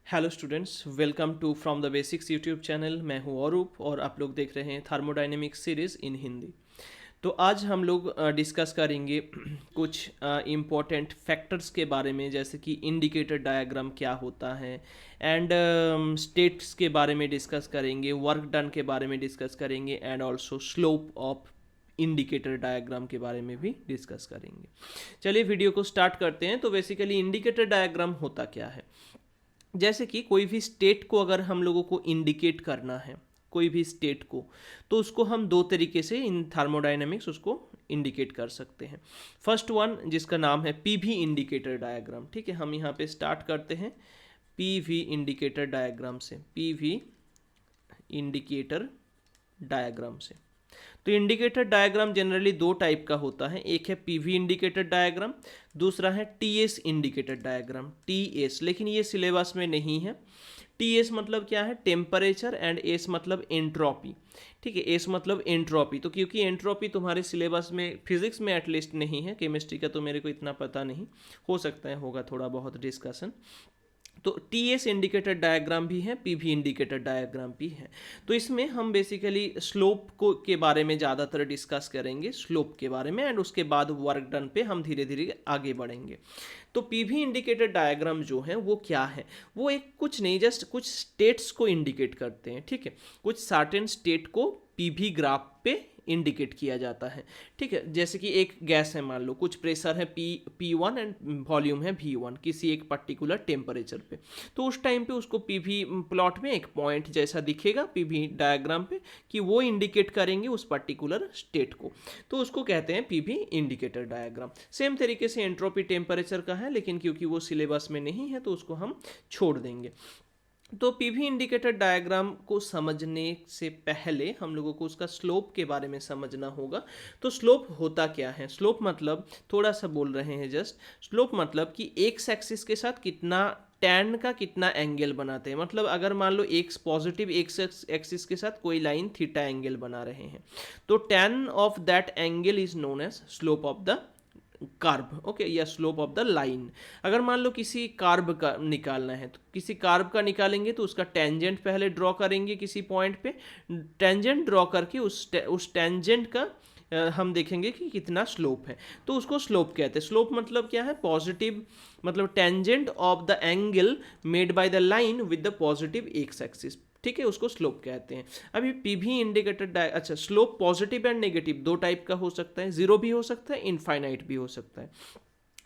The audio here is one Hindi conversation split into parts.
Hello students, welcome to from the basics YouTube channel. मैं हूं औरूप और आप लोग देख रहे हैं थर्मोडायनेमिक्स सीरीज़ इन हिंदी। तो आज हम लोग डिस्कस करेंगे कुछ इम्पोर्टेंट फैक्टर्स के बारे में, जैसे कि इंडिकेटर डायग्राम क्या होता है एंड स्टेट्स के बारे में डिस्कस करेंगे, वर्क डन के बारे में डिस्कस करेंगे and also slope of indicator diagram के बारे में भी डिस्कस करेंगे। चलिए वीडियो को स्टार्ट करते हैं। तो बेसिकली इंडिकेटर डायग्राम होता क्या है, जैसे कि कोई भी स्टेट को अगर हम लोगों को इंडिकेट करना है, कोई भी स्टेट को, तो उसको हम दो तरीके से इन थर्मोडायनेमिक्स उसको इंडिकेट कर सकते हैं। फर्स्ट वन जिसका नाम है पीवी इंडिकेटर डायग्राम। ठीक है, हम यहाँ पे स्टार्ट करते हैं पीवी इंडिकेटर डायग्राम से, पीवी इंडिकेटर डायग्राम से। तो इंडिकेटर डायग्राम जनरली दो टाइप का होता है, एक है पीवी इंडिकेटर डायग्राम, दूसरा है टीएस इंडिकेटर डायग्राम, टीएस। लेकिन ये सिलेबस में नहीं है। टीएस मतलब क्या है, टेम्परेचर, एंड एस मतलब एंट्रोपी। ठीक है, एस मतलब एंट्रोपी। तो क्योंकि एंट्रोपी तुम्हारे सिलेबस में फिजिक्स में एटलीस्ट नहीं है, केमिस्ट्री का तो मेरे को इतना पता नहीं, हो सकता है होगा थोड़ा बहुत डिस्कशन। तो टीएस इंडिकेटर डायग्राम भी है, पीवी इंडिकेटर डायग्राम भी है। तो इसमें हम बेसिकली स्लोप को के बारे में ज़्यादातर डिस्कस करेंगे, स्लोप के बारे में, एंड उसके बाद वर्क डन पे हम धीरे धीरे आगे बढ़ेंगे। तो पीवी इंडिकेटर डायग्राम जो है वो क्या है, वो एक कुछ नहीं, जस्ट कुछ स्टेट्स को इंडिकेट करते हैं। ठीक है, कुछ सर्टेन स्टेट को पीवी ग्राफ पे इंडिकेट किया जाता है। ठीक है, जैसे कि एक गैस है, मान लो कुछ प्रेशर है P1 एंड वॉल्यूम है V1 किसी एक पर्टिकुलर टेम्परेचर पे, तो उस टाइम पे उसको पीवी प्लॉट में एक पॉइंट जैसा दिखेगा पीवी डायग्राम पे, कि वो इंडिकेट करेंगे उस पर्टिकुलर स्टेट को, तो उसको कहते हैं पीवी इंडिकेटर डायग्राम। सेम तरीके से एंट्रोपी टेम्परेचर का है, लेकिन क्योंकि वो सिलेबस में नहीं है तो उसको हम छोड़ देंगे। तो पीवी इंडिकेटर डायग्राम को समझने से पहले हम लोगों को उसका स्लोप के बारे में समझना होगा। तो स्लोप होता क्या है, स्लोप मतलब थोड़ा सा बोल रहे हैं जस्ट, स्लोप मतलब कि एक्स एक्सिस के साथ कितना टैन का कितना एंगल बनाते हैं। मतलब अगर मान लो एक्स पॉजिटिव एक्स एक्सिस के साथ कोई लाइन थीटा एंगल बना रहे हैं, तो tan of that angle is known as slope of the curve, okay, या स्लोप ऑफ द लाइन। अगर मान लो किसी कार्ब का निकालना है, तो किसी कार्ब का निकालेंगे तो उसका टेंजेंट पहले ड्रॉ करेंगे किसी पॉइंट पे, टेंजेंट ड्रॉ करके उस टेंजेंट का हम देखेंगे कि कितना स्लोप है, तो उसको स्लोप कहते हैं। स्लोप मतलब क्या है, पॉजिटिव, मतलब tangent of the angle made by the line with the positive x axis. ठीक है, उसको स्लोप कहते हैं। अभी पीवी इंडिकेटर अच्छा, स्लोप पॉजिटिव एंड नेगेटिव दो टाइप का हो सकता है, जीरो भी हो सकता है, इनफाइनाइट भी हो सकता है।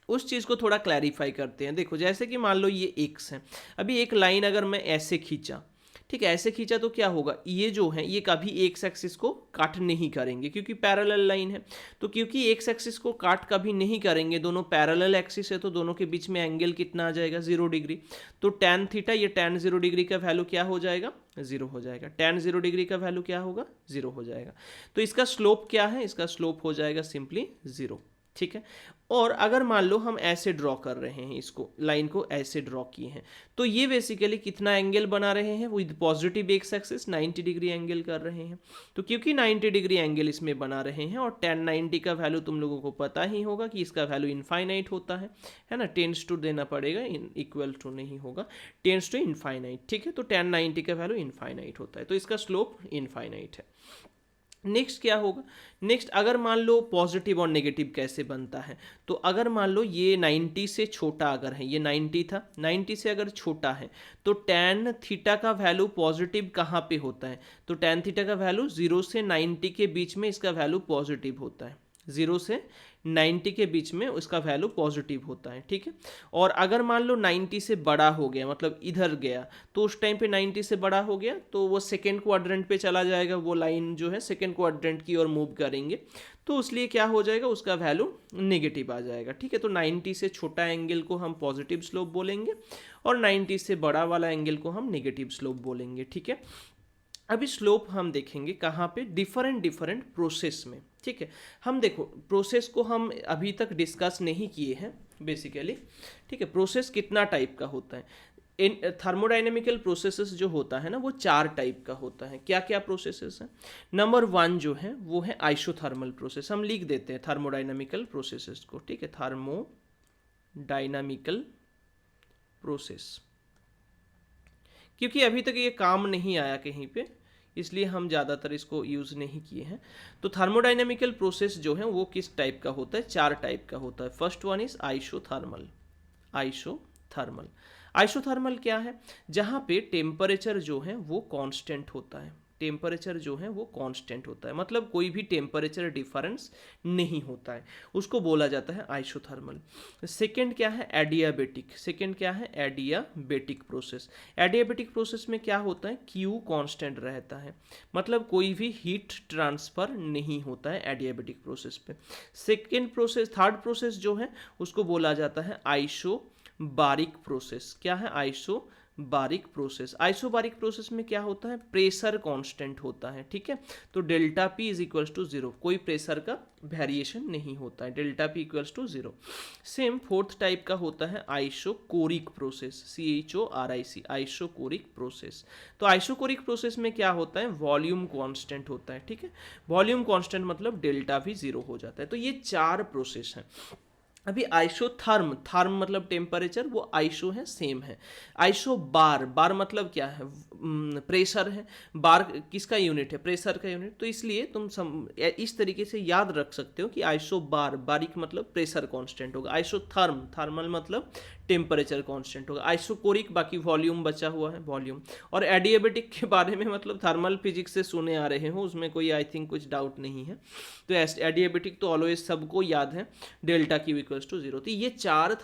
उस चीज़ को थोड़ा क्लैरिफाई करते हैं। देखो, जैसे कि मान लो ये एक्स है, अभी एक लाइन अगर मैं ऐसे खींचा, ठीक है, ऐसे खींचा तो क्या होगा, ये जो है ये कभी एक्स एक्सिस को काट नहीं करेंगे क्योंकि पैरेलल लाइन है। तो क्योंकि एक्स एक्सिस को काट कभी नहीं करेंगे, दोनों पैरेलल एक्सिस है, तो दोनों के बीच में एंगल कितना आ जाएगा, 0 डिग्री। तो टैन थीटा, ये टैन 0 डिग्री का वैल्यू क्या हो जाएगा, 0 हो जाएगा। टैन 0 डिग्री का वैल्यू क्या होगा, 0 हो जाएगा। तो इसका स्लोप क्या है, इसका स्लोप हो जाएगा सिंपली 0। ठीक है, और अगर मान लो हम ऐसे ड्रॉ कर रहे हैं, इसको लाइन को ऐसे ड्रॉ किए हैं, तो ये बेसिकली कितना एंगल बना रहे हैं, with positive x axis 90 degree angle कर रहे हैं। तो क्योंकि 90 डिग्री एंगल इसमें बना रहे हैं, और tan 90 का वैल्यू तुम लोगों को पता ही होगा कि इसका वैल्यू इनफाइनाइट होता है ना, टेंस टू देना पड़ेगा, इक्वल टू नहीं होगा, टेंस टू इनफाइनाइट। ठीक है, तो tan 90 का वैल्यू इनफाइनाइट होता है, तो इसका स्लोप इनफाइनाइट है। नेक्स्ट क्या होगा, नेक्स्ट अगर मान लो पॉजिटिव और नेगेटिव कैसे बनता है, तो अगर मान लो ये 90 से छोटा अगर है, ये 90 था, 90 से अगर छोटा है, तो टैन थीटा का वैल्यू पॉजिटिव कहाँ पे होता है, तो टैन थीटा का वैल्यू 0 से 90 के बीच में इसका वैल्यू पॉजिटिव होता है, 0 से 90 के बीच में उसका वैल्यू पॉजिटिव होता है। ठीक है, और अगर मान लो 90 से बड़ा हो गया, मतलब इधर गया, तो उस टाइम पे 90 से बड़ा हो गया तो वो सेकेंड क्वाड्रेंट पे चला जाएगा, वो लाइन जो है सेकेंड क्वाड्रेंट की ओर मूव करेंगे, तो इसलिए क्या हो जाएगा, उसका वैल्यू नेगेटिव आ जाएगा। ठीक है, तो 90 से छोटा एंगल को हम पॉजिटिव स्लोप बोलेंगे, और 90 से बड़ा वाला एंगल को हम नेगेटिव स्लोप बोलेंगे। ठीक है, अभी स्लोप हम देखेंगे कहाँ पे, डिफरेंट डिफरेंट प्रोसेस में। ठीक है, हम देखो प्रोसेस को हम अभी तक डिस्कस नहीं किए हैं बेसिकली। ठीक है, प्रोसेस कितना टाइप का होता है, इन थर्मोडाइनमिकल प्रोसेसेस जो होता है ना, वो 4 टाइप का होता है। क्या क्या प्रोसेसेस हैं, नंबर 1 जो है वो है आइसोथर्मल प्रोसेस, हम लिख देते हैं थर्मोडाइनमिकल प्रोसेसेस को। ठीक है, थर्मोडाइनमिकल प्रोसेस। क्योंकि अभी तक ये काम नहीं आया कहीं पे, इसलिए हम ज़्यादातर इसको यूज़ नहीं किए हैं। तो थर्मोडाइनमिकल प्रोसेस जो है वो किस टाइप का होता है, 4 टाइप का होता है। First one is isothermal. Isothermal isothermal क्या है, जहाँ पे टेम्परेचर जो है वो कांस्टेंट होता है। टेम्परेचर जो है वो कांस्टेंट होता है, मतलब कोई भी टेम्परेचर डिफरेंस नहीं होता है, उसको बोला जाता है आइसोथर्मल। सेकंड क्या है, एडियाबेटिक। सेकंड क्या है, एडियाबेटिक प्रोसेस। एडियाबेटिक प्रोसेस में क्या होता है, क्यू कांस्टेंट रहता है, मतलब कोई भी हीट ट्रांसफर नहीं होता है एडियाबेटिक प्रोसेस पे। सेकंड प्रोसेस, थर्ड प्रोसेस जो है उसको बोला जाता है आइसोबारिक प्रोसेस। क्या है, आइसोबारिक प्रोसेस। आइसोबारिक प्रोसेस में क्या होता है, प्रेशर कांस्टेंट होता है, ठीक है। तो delta P is equals to 0, कोई प्रेशर का वेरिएशन नहीं होता है, delta P equals to 0। Same fourth type का होता है isochoric process, CHORIC, isochoric process. तो आइसोकोरिक प्रोसेस में क्या होता है, वॉल्यूम कांस्टेंट होता है, ठीक है। वॉल्यूम कांस्टेंट मतलब डेल्टा भी 0 हो जाता है। तो ये 4 प्रोसेस हैं। अभी आइसोथर्म, थर्म मतलब टेम्परेचर, वो आइसो है, सेम है। आइसो बार, बार मतलब क्या है, प्रेशर है। बार किसका यूनिट है, प्रेशर का यूनिट। तो इसलिए तुम इस तरीके से याद रख सकते हो कि आइसो बार, बारिक मतलब प्रेशर कांस्टेंट होगा। आइसोथर्म, थर्मल मतलब टेम्परेचर कांस्टेंट होगा। आइसोकोरिक बाकी वॉल्यूम बचा हुआ है, वॉल्यूम। और एडियाबेटिक के बारे में मतलब थर्मल फिजिक्स से सुने आ रहे हो, उसमें कोई आई थिंक कुछ डाउट नहीं है। तो एडियाबेटिक तो ऑलवेज सबको याद है, डेल्टा क्यू इक्वल्स टू 0। तो ये 4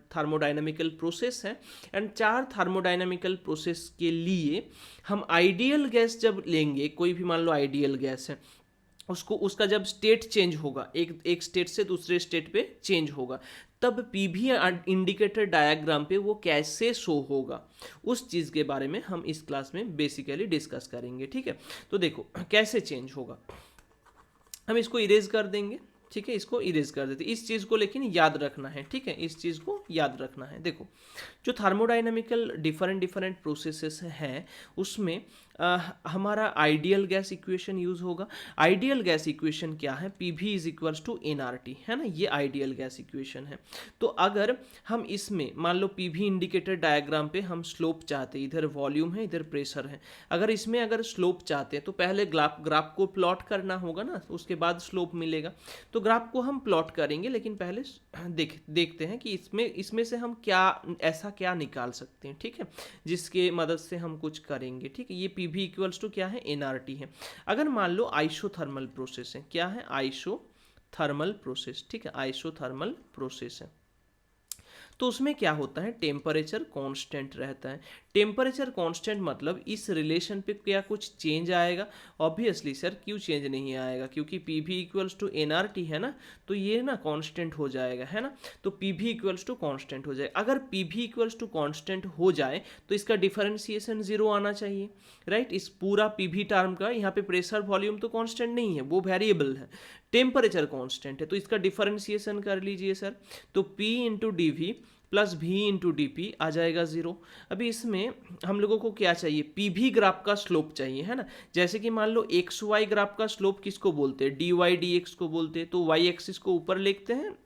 थर्मोडाइनमिकल प्रोसेस है। एंड 4 थर्मोडाइनमिकल प्रोसेस के लिए हम आइडियल गैस जब लेंगे, कोई भी मान लो आइडियल गैस है, उसको, उसका जब स्टेट चेंज होगा, एक स्टेट से दूसरे स्टेट पे चेंज होगा, तब पीवी इंडिकेटर डायग्राम पे वो कैसे शो होगा, उस चीज़ के बारे में हम इस क्लास में बेसिकली डिस्कस करेंगे, ठीक है। तो देखो कैसे चेंज होगा, हम इसको इरेज कर देंगे, ठीक है, इसको इरेज कर देते। इस चीज़ को लेकिन याद रखना है, ठीक है, इस चीज़ को याद रखना है। देखो जो थर्मोडाइनमिकल डिफरेंट प्रोसेसेस हैं, उसमें हमारा आइडियल गैस इक्वेशन यूज होगा। आइडियल गैस इक्वेशन क्या है, PV is equals to nRT, है ना, ये आइडियल गैस इक्वेशन है। तो अगर हम इसमें मान लो पीवी इंडिकेटर डायग्राम पे हम स्लोप चाहते हैं, इधर वॉल्यूम है इधर प्रेशर है, अगर इसमें अगर स्लोप चाहते हैं तो पहले ग्राफ को प्लॉट करना होगा ना, उसके बाद स्लोप मिलेगा। तो ग्राफ को हम प्लॉट करेंगे, लेकिन पहले देखते हैं कि इसमें से हम क्या निकाल सकते हैं, ठीक है, जिसके मदद से हम कुछ करेंगे, ठीक है। ये पीवी इक्वल्स टू क्या है, एनआरटी है। अगर मान लो आइसोथर्मल प्रोसेस है, क्या है, आइसोथर्मल प्रोसेस, ठीक है, आइसोथर्मल प्रोसेस है, तो उसमें क्या होता है, टेम्परेचर कांस्टेंट रहता है। टेम्परेचर कांस्टेंट मतलब इस रिलेशन पे क्या कुछ चेंज आएगा, ऑब्वियसली सर क्यों चेंज नहीं आएगा, क्योंकि पीवी इक्वल्स टू एनआरटी है ना, तो ये ना कांस्टेंट हो जाएगा, है ना। तो पीवी इक्वल्स टू कांस्टेंट हो जाएगा। अगर पीवी इक्वल्स टू कांस्टेंट हो जाए तो इसका डिफरेंशिएशन 0 आना चाहिए, राइट। इस पूरा पीवी टर्म का, यहाँ पे प्रेशर वॉल्यूम तो कांस्टेंट नहीं है, वो वेरिएबल है, टेम्परेचर कांस्टेंट है, तो इसका डिफरेंशिएशन कर लीजिए सर। तो P into D we plus V into D P आ जाएगा 0। अभी इसमें हम लोगों को क्या चाहिए, पीवी ग्राफ का स्लोप चाहिए, है ना। जैसे कि मान लो एक्स वाई ग्राफ का स्लोप किसको बोलते हैं, dy dx को बोलते हैं। तो वाई एक्सिस को ऊपर लिखते हैं,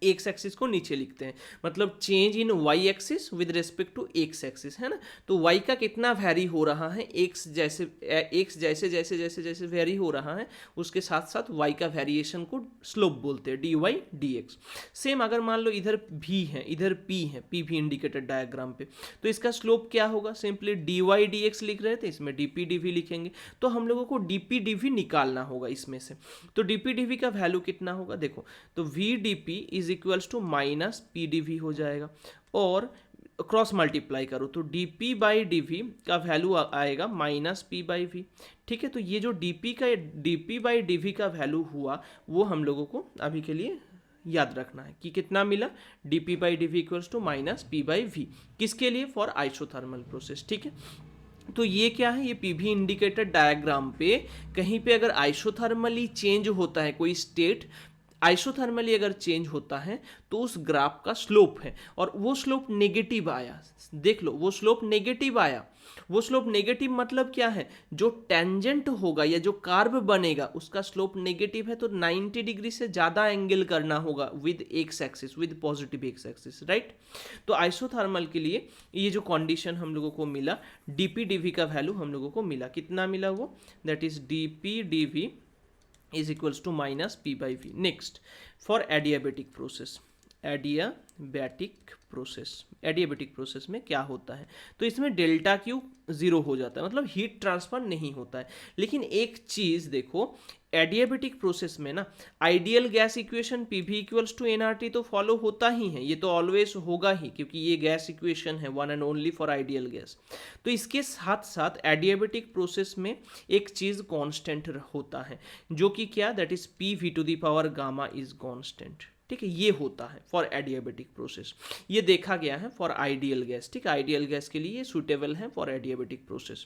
एक्स एक्सिस को नीचे लिखते हैं, मतलब change in Y axis with respect to X axis, है ना। तो वाई का कितना वैरी हो रहा है, एक्स जैसे जैसे जैसे जैसे वैरी हो रहा है, उसके साथ साथ वाई का वेरिएशन को स्लोप बोलते हैं, d y d x. Same अगर मान लो इधर भी है इधर पी है, पी भी इंडिकेटेड डायग्राम पे, तो इसका स्लोप क्या होगा, simply d y d x लिख रहे थे, इसमें डी पी डी वी लिखेंगे। तो हम लोगों को डी पी डी वी निकालना होगा इसमें से। तो डी पी डी वी का वैल्यू कितना होगा, देखो, तो v d P is equals to minus p d v हो जाएगा, और क्रॉस मल्टीप्लाई करो तो d p by d v का वैल्यू आएगा माइनस पी बाई वी, ठीक है। तो ये जो d p by d v का वैल्यू हुआ, वो हम लोगों को अभी के लिए याद रखना है कि कितना मिला, d p by d v equals to minus p by v, किसके लिए, फॉर आइसोथर्मल प्रोसेस, ठीक है। तो ये क्या है, ये पीवी इंडिकेटर डायग्राम पे कहीं पे अगर आइसोथर्मली चेंज होता है कोई स्टेट, आइसोथर्मली अगर चेंज होता है तो उस ग्राफ का स्लोप है, और वो स्लोप नेगेटिव आया, देख लो वो स्लोप नेगेटिव आया। वो स्लोप नेगेटिव मतलब क्या है, जो टेंजेंट होगा या जो कार्व बनेगा उसका स्लोप नेगेटिव है, तो 90 डिग्री से ज़्यादा एंगल करना होगा with x axis, with positive x axis, right. तो आइसोथर्मल के लिए ये जो कंडीशन हम लोगों को मिला, डीपी डीवी का वैल्यू हम लोगों को मिला, कितना मिला वो, that is dp dv is equals to minus p by v. Next, for adiabatic process, adiabatic process में क्या होता है, तो इसमें डेल्टा क्यू जीरो हो जाता है, मतलब हीट ट्रांसफर नहीं होता है। लेकिन एक चीज देखो, एडियाबेटिक प्रोसेस में ना ideal gas equation PV equals to nRT तो फॉलो होता ही है, ये तो ऑलवेज होगा ही, क्योंकि ये गैस इक्वेशन है one and only for ideal gas. तो इसके साथ साथ एडियाबेटिक प्रोसेस में एक चीज कांस्टेंट होता है, जो कि क्या, that is p v to the power gamma is constant, ठीक है। ये होता है फॉर एडियाबेटिक प्रोसेस, ये देखा गया है फॉर आइडियल गैस, ठीक है। आइडियल गैस के लिए ये सुटेबल है फॉर एडियाबेटिक प्रोसेस।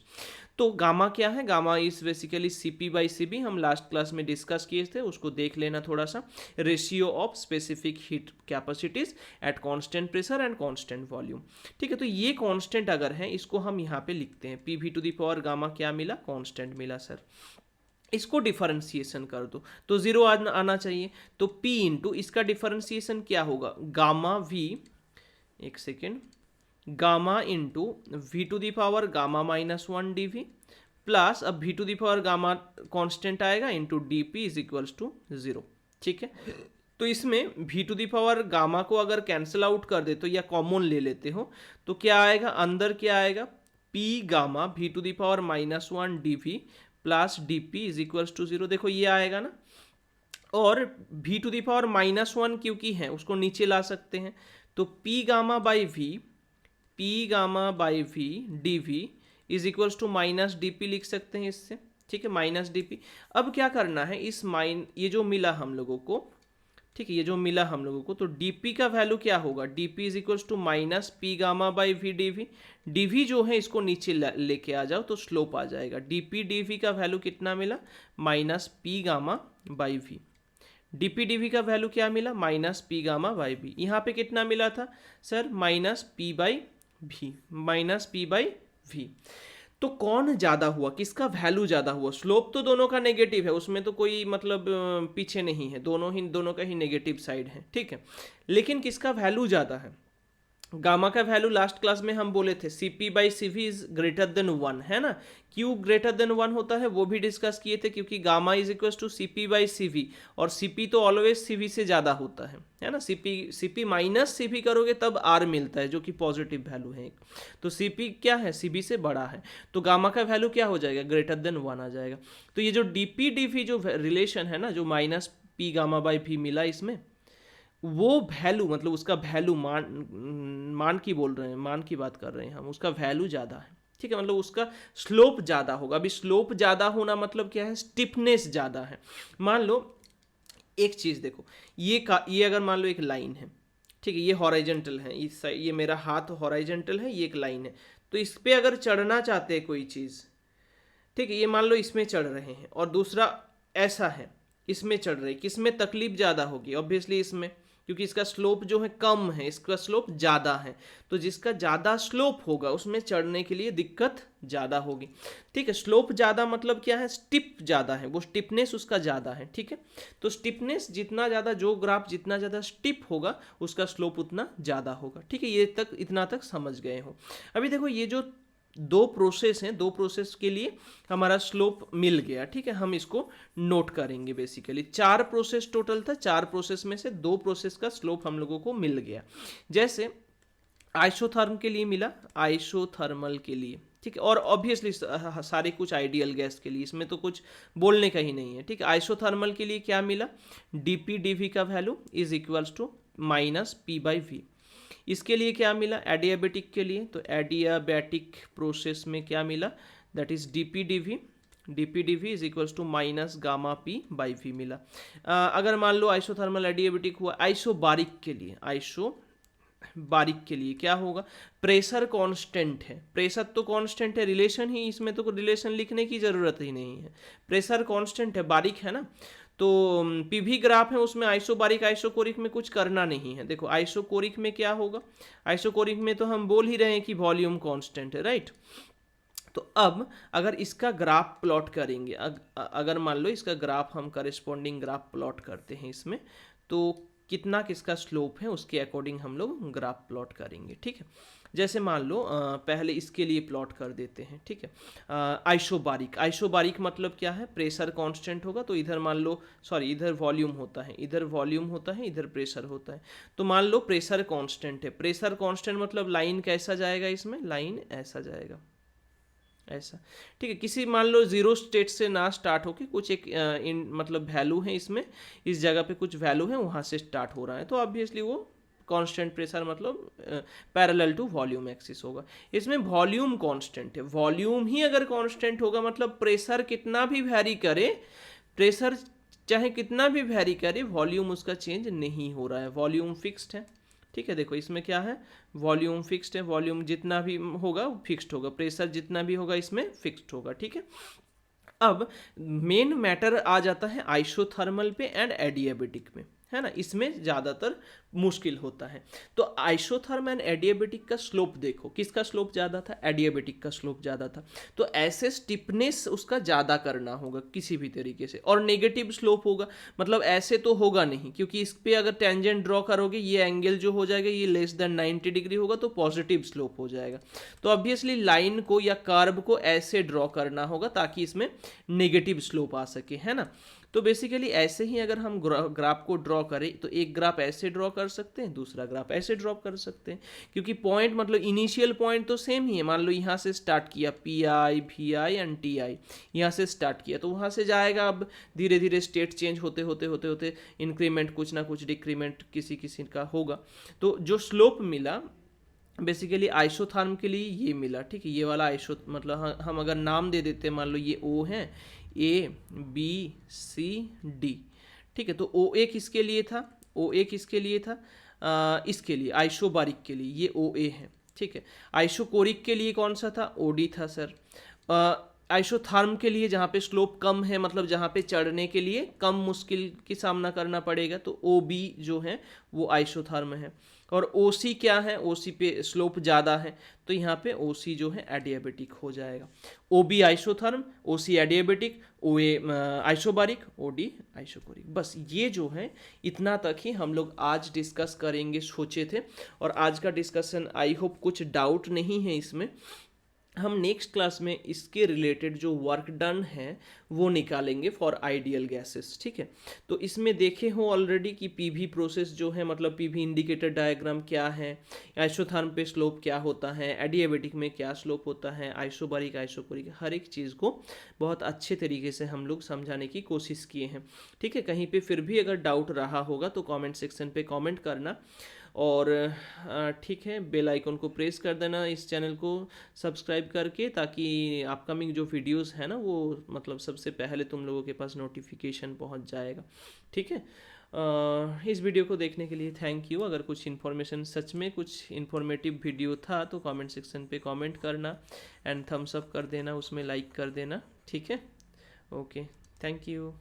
तो गामा क्या है, gamma is basically CP by CB, हम लास्ट क्लास में डिस्कस किए थे, उसको देख लेना थोड़ा सा, ratio of specific heat capacities at constant pressure and constant volume, ठीक है। तो ये कांस्टेंट अगर है, इसको हम यहाँ पे लिखते हैं, p v to the power gamma क्या मिला, कांस्टेंट मिला सर। इसको डिफरेंशिएशन कर दो तो जीरो आना चाहिए, तो P इंटू इसका डिफरेंशिएशन क्या होगा, गामा V, एक second, gamma into V to the power gamma minus one D we plus, अब V to the power gamma constant आएगा into D P is equals to zero, ठीक है। तो इसमें V to the power gamma को अगर कैंसिल आउट कर देते हो या कॉमन ले लेते हो तो क्या आएगा, अंदर क्या आएगा, P gamma v to the power minus one D we plus d P is equals to zero, देखो ये आएगा ना। और v to the power minus one क्योंकि है उसको नीचे ला सकते हैं, तो p gamma by v d v is equals to minus d p लिख सकते हैं इससे, ठीक है, माइनस डी पी। अब क्या करना है, इस ये जो मिला हम लोगों को, ठीक है, ये जो मिला हम लोगों को, तो dp का वैल्यू क्या होगा, dp is equals to minus p gamma by v dv, dv जो है इसको नीचे लेके आ जाओ तो स्लोप आ जाएगा, dp dv का वैल्यू कितना मिला, minus p gamma by v, dp dv का वैल्यू क्या मिला, minus p gamma by v. यहाँ पे कितना मिला था sir, minus p by v. तो कौन ज़्यादा हुआ, किसका वैल्यू ज़्यादा हुआ, स्लोप तो दोनों का नेगेटिव है, उसमें तो कोई मतलब पीछे नहीं है, दोनों का ही नेगेटिव साइड है, ठीक है। लेकिन किसका वैल्यू ज़्यादा है, गामा का वैल्यू लास्ट क्लास में हम बोले थे Cp by Cv is greater than one, है ना। क्यों ग्रेटर देन वन होता है वो भी डिस्कस किए थे, क्योंकि gamma is equal to Cp by Cv, और Cp तो ऑलवेज Cv से ज़्यादा होता है ना। Cp माइनस Cv करोगे तब R मिलता है, जो कि पॉजिटिव वैल्यू है एक, तो Cp क्या है, Cv से बड़ा है, तो गामा का वैल्यू क्या हो जाएगा, ग्रेटर देन वन आ जाएगा। तो ये जो dp dv जो रिलेशन है ना, जो minus p gamma by v मिला इसमें, वो वैल्यू मतलब उसका वैल्यू मान की बोल रहे हैं, मान की बात कर रहे हैं हम, उसका वैल्यू ज़्यादा है, ठीक है, मतलब उसका स्लोप ज़्यादा होगा। अभी स्लोप ज़्यादा होना मतलब क्या है, स्टिफनेस ज़्यादा है। मान लो एक चीज़ देखो, ये अगर मान लो एक लाइन है, ठीक है, ये हॉराइजेंटल है, ये मेरा हाथ हॉराइजेंटल है, ये एक लाइन है, तो इस पर अगर चढ़ना चाहते हैं कोई चीज़, ठीक है, ये मान लो इसमें चढ़ रहे हैं, और दूसरा ऐसा है इसमें चढ़ रहे, किसमें तकलीफ ज़्यादा होगी, ऑब्वियसली इसमें, क्योंकि इसका स्लोप जो है कम है, इसका स्लोप ज़्यादा है, तो जिसका ज़्यादा स्लोप होगा उसमें चढ़ने के लिए दिक्कत ज़्यादा होगी, ठीक है। स्लोप ज़्यादा मतलब क्या है, स्टिप ज़्यादा है, वो स्टिफनेस उसका ज़्यादा है, ठीक है। तो स्टिफनेस जितना ज़्यादा, जो ग्राफ जितना ज़्यादा स्टिप होगा उसका स्लोप उतना ज़्यादा होगा, ठीक है। ये तक इतना तक समझ गए हो। अभी देखो ये जो दो प्रोसेस हैं, दो प्रोसेस के लिए हमारा स्लोप मिल गया, ठीक है, हम इसको नोट करेंगे। बेसिकली 4 प्रोसेस टोटल था, 4 प्रोसेस में से 2 प्रोसेस का स्लोप हम लोगों को मिल गया। जैसे आइसोथर्म के लिए मिला, आइसोथर्मल के लिए, ठीक है, और ऑब्वियसली सारे कुछ आइडियल गैस के लिए, इसमें तो कुछ बोलने का ही नहीं है, ठीक है। आइसोथर्मल के लिए क्या मिला, dp dv का value is equals to minus p by v. इसके लिए क्या मिला, एडियाबेटिक के लिए, तो एडियाबेटिक प्रोसेस में क्या मिला, that is dp dv is equals to minus gamma p by v मिला। अगर मान लो आइसोथर्मल एडियाबेटिक हुआ, आइसोबारिक के लिए क्या होगा, प्रेशर कांस्टेंट है, प्रेशर तो कांस्टेंट है, रिलेशन ही, इसमें तो रिलेशन लिखने की ज़रूरत ही नहीं है, प्रेशर कांस्टेंट है, बारीक है ना, तो पीवी ग्राफ है उसमें आइसोबारिक आइसोकोरिक में कुछ करना नहीं है। देखो आइसोकोरिक में क्या होगा, आइसोकोरिक में तो हम बोल ही रहे हैं कि वॉल्यूम कांस्टेंट है, राइट। तो अब अगर इसका ग्राफ प्लॉट करेंगे, अगर मान लो इसका ग्राफ हम करेस्पॉन्डिंग ग्राफ प्लॉट करते हैं इसमें, तो कितना किसका स्लोप है उसके अकॉर्डिंग हम लोग ग्राफ प्लॉट करेंगे, ठीक है। जैसे मान लो पहले इसके लिए प्लॉट कर देते हैं, ठीक है। आइसोबारिक, आइसोबारिक मतलब क्या है, प्रेशर कांस्टेंट होगा, तो इधर मान लो, सॉरी इधर वॉल्यूम होता है, इधर वॉल्यूम होता है, इधर प्रेशर होता है। तो मान लो प्रेशर कांस्टेंट है, प्रेशर कांस्टेंट मतलब लाइन कैसा जाएगा, इसमें लाइन ऐसा जाएगा, ऐसा, ठीक है। किसी मान लो जीरो स्टेट से ना स्टार्ट होके कुछ एक मतलब वैल्यू है इसमें, इस जगह पे कुछ वैल्यू है, वहाँ से स्टार्ट हो रहा है, तो ऑब्वियसली वो कांस्टेंट प्रेशर मतलब पैरेलल टू वॉल्यूम एक्सिस होगा। इसमें वॉल्यूम कांस्टेंट है, वॉल्यूम ही अगर कांस्टेंट होगा मतलब प्रेशर कितना भी वैरी करे, प्रेशर चाहे कितना भी वैरी करे, वॉल्यूम उसका चेंज नहीं हो रहा है, वॉल्यूम फिक्स्ड है, ठीक है। देखो इसमें क्या है, वॉल्यूम फिक्स्ड है, वॉल्यूम जितना भी होगा फिक्स्ड होगा, प्रेशर जितना भी होगा इसमें फिक्स्ड होगा, ठीक है। अब मेन मैटर आ जाता है आइसोथर्मल पे एंड एडियाबेटिक में, है ना, इसमें ज़्यादातर मुश्किल होता है। तो आइसोथर्म एंड एडियाबेटिक का स्लोप देखो, किसका स्लोप ज़्यादा था, एडियाबेटिक का स्लोप ज़्यादा था, तो ऐसे स्टिफनेस उसका ज़्यादा करना होगा किसी भी तरीके से, और नेगेटिव स्लोप होगा, मतलब ऐसे तो होगा नहीं, क्योंकि इस पर अगर टेंजेंट ड्रॉ करोगे ये एंगल जो हो जाएगा ये लेस देन 90 डिग्री होगा, तो पॉजिटिव स्लोप हो जाएगा। तो ऑब्वियसली लाइन को या कर्व को ऐसे ड्रॉ करना होगा ताकि इसमें नेगेटिव स्लोप आ सके, है ना। तो बेसिकली ऐसे ही अगर हम ग्राफ को ड्रॉ करें तो एक ग्राफ ऐसे ड्रॉ कर सकते हैं, दूसरा ग्राफ ऐसे ड्रॉ कर सकते हैं, क्योंकि पॉइंट मतलब इनिशियल पॉइंट तो सेम ही है। मान लो यहाँ से स्टार्ट किया, p i v i and t i, यहाँ से स्टार्ट किया तो वहाँ से जाएगा, अब धीरे धीरे स्टेट चेंज होते होते होते होते इंक्रीमेंट कुछ ना कुछ डिक्रीमेंट किसी किसी का होगा। तो जो स्लोप मिला बेसिकली आइसोथर्म के लिए ये मिला, ठीक है। ये वाला आइसो मतलब हम अगर नाम दे देते हैं, मान लो ये ओ है, ए बी सी डी, ठीक है। तो ओ ए किसके लिए था, ओ ए किसके लिए था, इसके लिए आइसोबारिक के लिए ये ओ ए है, ठीक है। आइसोकोरिक के लिए कौन सा था, ओ डी था सर। आइसोथर्म के लिए जहाँ पे स्लोप कम है, मतलब जहाँ पे चढ़ने के लिए कम मुश्किल की सामना करना पड़ेगा, तो ओ बी जो है वो आइसोथर्म है। और ओ सी क्या है, ओ सी पे स्लोप ज़्यादा है, तो यहाँ पे ओ सी जो है एडियाबेटिक हो जाएगा। ओ बी आइसोथर्म, ओ सी एडियाबेटिक, ओ ए आइसोबारिक, ओ डी आइसोकोरिक। बस ये जो है इतना तक ही हम लोग आज डिस्कस करेंगे सोचे थे, और आज का डिस्कशन आई होप कुछ डाउट नहीं है इसमें। हम नेक्स्ट क्लास में इसके रिलेटेड जो वर्क डन है वो निकालेंगे फॉर आइडियल गैसेस, ठीक है। तो इसमें देखे हो ऑलरेडी कि पीवी प्रोसेस जो है, मतलब पीवी इंडिकेटर डायग्राम क्या है, आइसोथर्म पे स्लोप क्या होता है, एडियाबेटिक में क्या स्लोप होता है, आइसोबारिक आइसोकोरिक, हर एक चीज़ को बहुत अच्छे तरीके से हम लोग समझाने की कोशिश किए हैं, ठीक है। कहीं पे फिर भी अगर डाउट रहा होगा तो कमेंट सेक्शन पे कमेंट करना, और ठीक है, बेल आइकन को प्रेस कर देना, इस चैनल को सब्सक्राइब करके, ताकि अपकमिंग जो वीडियोस है ना वो मतलब सबसे पहले तुम लोगों के पास नोटिफिकेशन पहुंच जाएगा, ठीक है। इस वीडियो को देखने के लिए थैंक यू। अगर कुछ इन्फॉर्मेशन, सच में कुछ इन्फॉर्मेटिव वीडियो था तो कमेंट सेक्शन पे कमेंट करना एंड थम्स अप कर देना, उसमें लाइक कर देना, ठीक है। Okay, thank you.